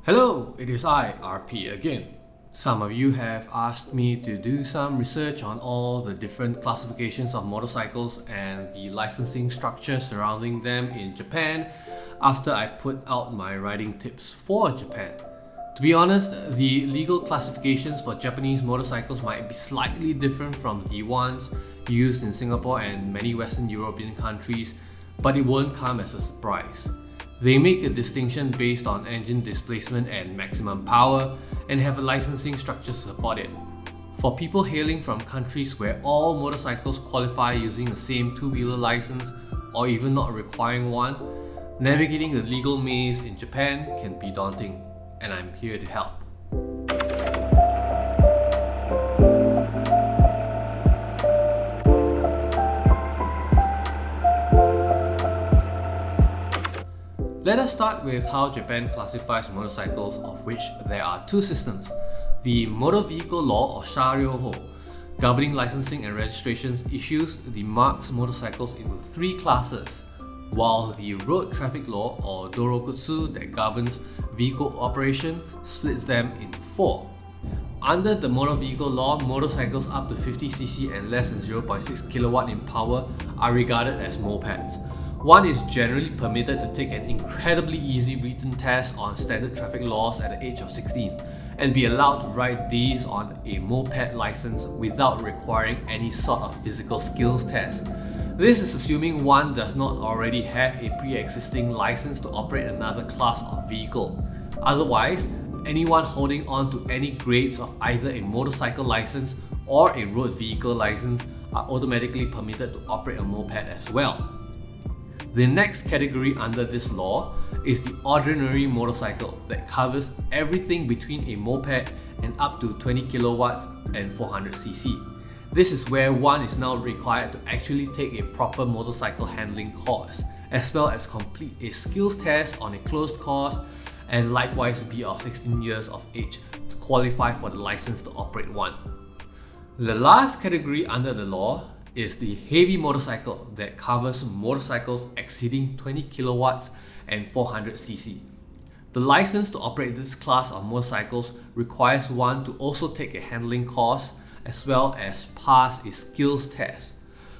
Hello, it is I, RP again. Some of you have asked me to do some research on all the different classifications of motorcycles and the licensing structure surrounding them in Japan after I put out my riding tips for Japan. To be honest, the legal classifications for Japanese motorcycles might be slightly different from the ones used in Singapore and many Western European countries, but it won't come as a surprise. They make a distinction based on engine displacement and maximum power and have a licensing structure to support it. For people hailing from countries where all motorcycles qualify using the same two-wheeler license or even not requiring one, navigating the legal maze in Japan can be daunting, and I'm here to help. Let us start with how Japan classifies motorcycles, of which there are two systems. The Motor Vehicle Law or Sharyoho, governing licensing and registrations, issues the marks motorcycles into three classes, while the Road Traffic Law or Dorokutsu that governs vehicle operation splits them into four. Under the Motor Vehicle Law, motorcycles up to 50cc and less than 0.6 kilowatt in power are regarded as mopeds. One is generally permitted to take an incredibly easy written test on standard traffic laws at the age of 16 and be allowed to ride these on a moped license without requiring any sort of physical skills test. This is assuming one does not already have a pre-existing license to operate another class of vehicle. Otherwise, anyone holding on to any grades of either a motorcycle license or a road vehicle license are automatically permitted to operate a moped as well. The next category under this law is the ordinary motorcycle that covers everything between a moped and up to 20 kilowatts and 400cc. This is where one is now required to actually take a proper motorcycle handling course, as well as complete a skills test on a closed course and likewise be of 16 years of age to qualify for the license to operate one. The last category under the law is the heavy motorcycle that covers motorcycles exceeding 20 kilowatts and 400cc. The license to operate this class of motorcycles requires one to also take a handling course as well as pass a skills test.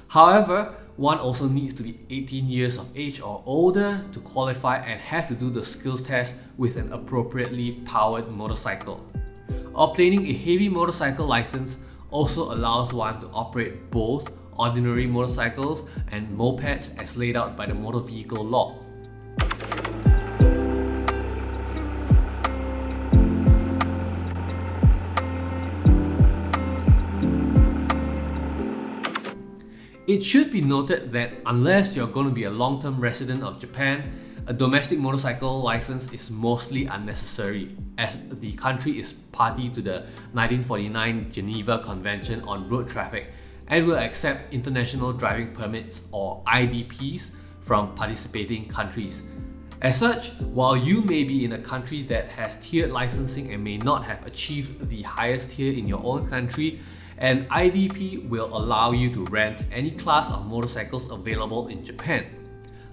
However, one also needs to be 18 years of age or older to qualify and have to do the skills test with an appropriately powered motorcycle. Obtaining a heavy motorcycle license also allows one to operate both ordinary motorcycles and mopeds as laid out by the Motor Vehicle Law. It should be noted that unless you're going to be a long-term resident of Japan, a domestic motorcycle license is mostly unnecessary, as the country is party to the 1949 Geneva Convention on Road Traffic and will accept international driving permits or IDPs from participating countries. As such, while you may be in a country that has tiered licensing and may not have achieved the highest tier in your own country, an IDP will allow you to rent any class of motorcycles available in Japan.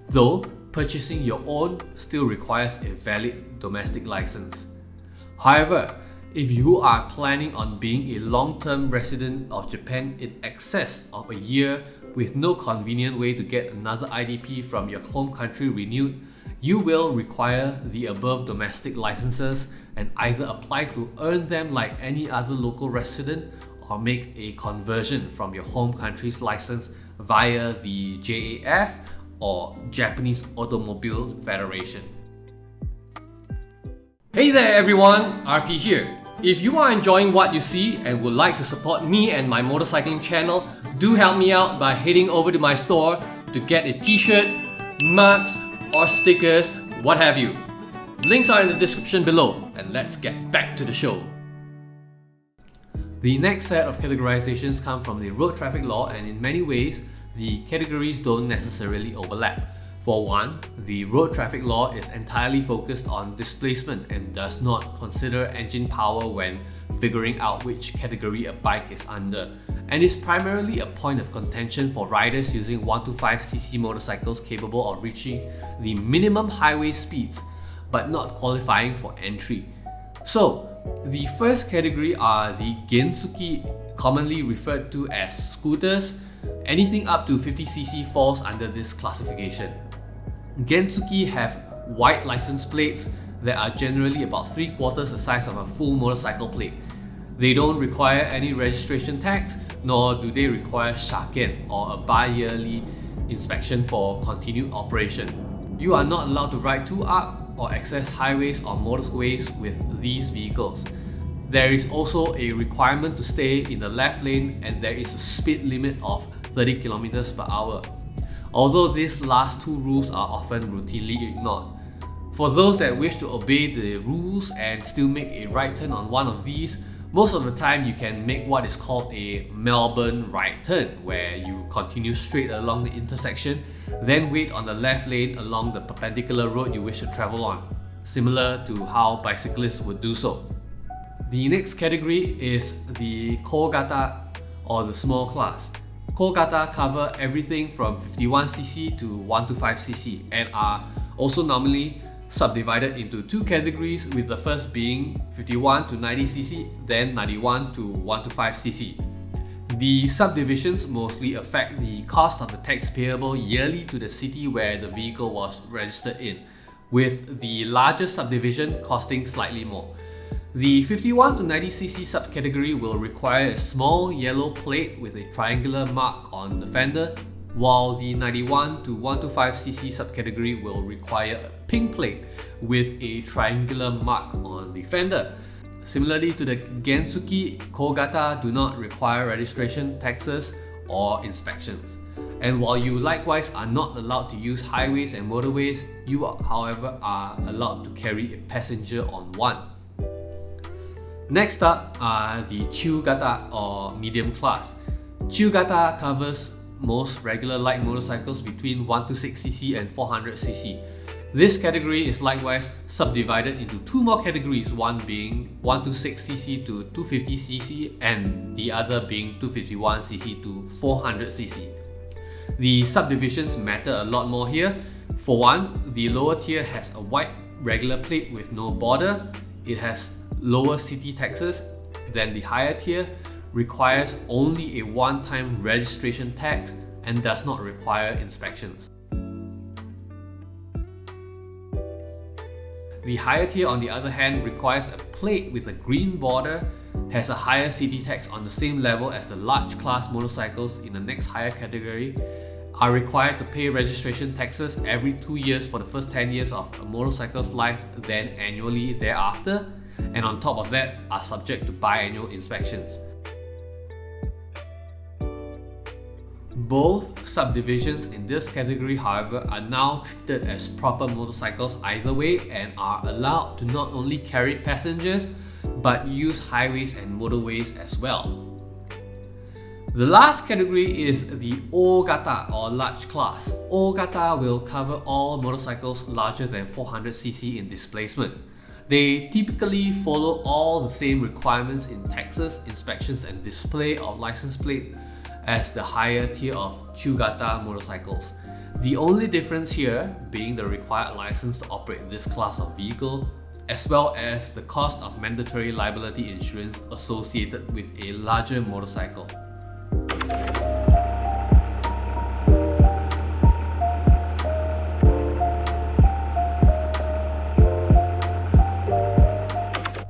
Though, purchasing your own still requires a valid domestic license. However, if you are planning on being a long-term resident of Japan in excess of a year with no convenient way to get another IDP from your home country renewed, you will require the above domestic licenses and either apply to earn them like any other local resident or make a conversion from your home country's license via the JAF or Japanese Automobile Federation. Hey there everyone, RP here. If you are enjoying what you see and would like to support me and my motorcycling channel, do help me out by heading over to my store to get a t-shirt, mugs, or stickers, what have you. Links are in the description below, and let's get back to the show. The next set of categorizations come from the Road Traffic Law, and in many ways, the categories don't necessarily overlap. For one, the Road Traffic Law is entirely focused on displacement and does not consider engine power when figuring out which category a bike is under, and is primarily a point of contention for riders using 125cc motorcycles capable of reaching the minimum highway speeds but not qualifying for entry. So, the first category are the Gensuki, commonly referred to as scooters. Anything up to 50cc falls under this classification. Gensuki have wide license plates that are generally about 3/4 the size of a full motorcycle plate. They don't require any registration tax, nor do they require shaken or a bi-yearly inspection for continued operation. You are not allowed to ride too up or access highways or motorways with these vehicles. There is also a requirement to stay in the left lane, and there is a speed limit of 30 km per hour. Although these last two rules are often routinely ignored. For those that wish to obey the rules and still make a right turn on one of these, most of the time you can make what is called a Melbourne right turn, where you continue straight along the intersection, then wait on the left lane along the perpendicular road you wish to travel on, similar to how bicyclists would do so. The next category is the Kogata, or the small class. Kogata cover everything from 51cc to 125cc and are also normally subdivided into two categories, with the first being 51 to 90cc, then 91 to 125cc. The subdivisions mostly affect the cost of the tax payable yearly to the city where the vehicle was registered in, with the largest subdivision costing slightly more. The 51 to 90cc subcategory will require a small yellow plate with a triangular mark on the fender, while the 91 to 125cc subcategory will require a pink plate with a triangular mark on the fender. Similarly to the Gensuki, Kogata do not require registration taxes or inspections. And while you likewise are not allowed to use highways and motorways, you however are allowed to carry a passenger on one. Next up are the chugata, or medium class. Chugata covers most regular light motorcycles between 126cc and 400cc. This category is likewise subdivided into two more categories, one being 126cc to 250cc and the other being 251cc to 400cc. The subdivisions matter a lot more here. For one, the lower tier has a white regular plate with no border. It has lower city taxes than the higher tier, requires only a one-time registration tax, and does not require inspections. The higher tier, on the other hand, requires a plate with a green border, has a higher city tax on the same level as the large class motorcycles in the next higher category, are required to pay registration taxes every 2 years for the first 10 years of a motorcycle's life, then annually thereafter, and on top of that are subject to biannual inspections. Both subdivisions in this category, however, are now treated as proper motorcycles either way and are allowed to not only carry passengers but use highways and motorways as well. The last category is the orgata, or large class. Orgata will cover all motorcycles larger than 400cc in displacement. They typically follow all the same requirements in taxes, inspections and display of license plate as the higher tier of chugata motorcycles. The only difference here being the required license to operate this class of vehicle, as well as the cost of mandatory liability insurance associated with a larger motorcycle.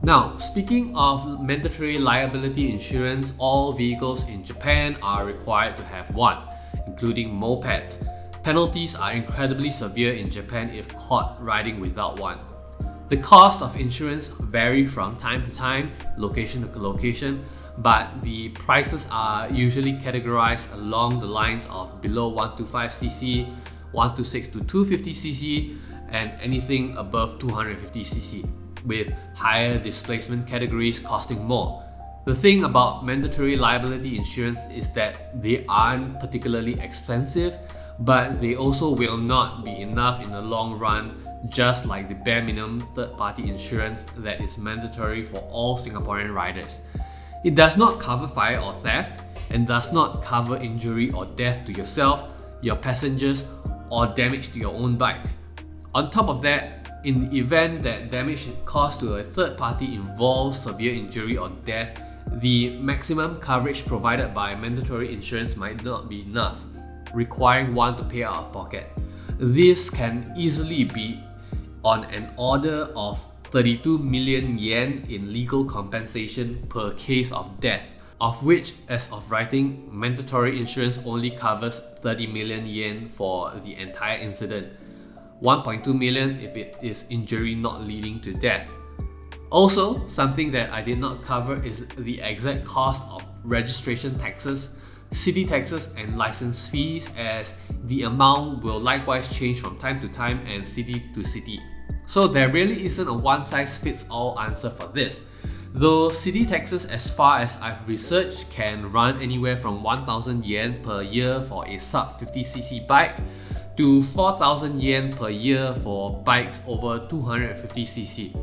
Now, speaking of mandatory liability insurance, all vehicles in Japan are required to have one, including mopeds. Penalties are incredibly severe in Japan if caught riding without one. The cost of insurance vary from time to time, location to location, but the prices are usually categorized along the lines of below 125cc, 126 to 250cc, and anything above 250cc, with higher displacement categories costing more. The thing about mandatory liability insurance is that they aren't particularly expensive, but they also will not be enough in the long run, just like the bare minimum third-party insurance that is mandatory for all Singaporean riders. It does not cover fire or theft, and does not cover injury or death to yourself, your passengers, or damage to your own bike. On top of that, in the event that damage caused to a third party involves severe injury or death, the maximum coverage provided by mandatory insurance might not be enough, requiring one to pay out of pocket. This can easily be on an order of 32 million yen in legal compensation per case of death, of which, as of writing, mandatory insurance only covers 30 million yen for the entire incident, 1.2 million if it is injury not leading to death. Also, something that I did not cover is the exact cost of registration taxes, city taxes and license fees, as the amount will likewise change from time to time and city to city. So there really isn't a one-size-fits-all answer for this. Though city taxes, as far as I've researched, can run anywhere from 1,000 yen per year for a sub 50cc bike to 4,000 yen per year for bikes over 250cc.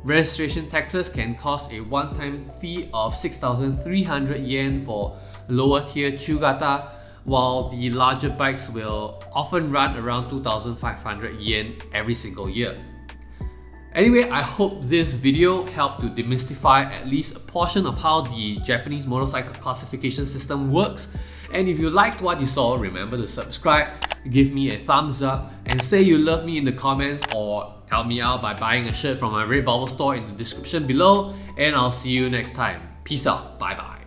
Registration taxes can cost a one-time fee of 6,300 yen for lower tier chugata, while the larger bikes will often run around 2,500 yen every single year. Anyway, I hope this video helped to demystify at least a portion of how the Japanese motorcycle classification system works. And if you liked what you saw, remember to subscribe, give me a thumbs up, and say you love me in the comments, or help me out by buying a shirt from my Redbubble store in the description below. And I'll see you next time. Peace out. Bye bye.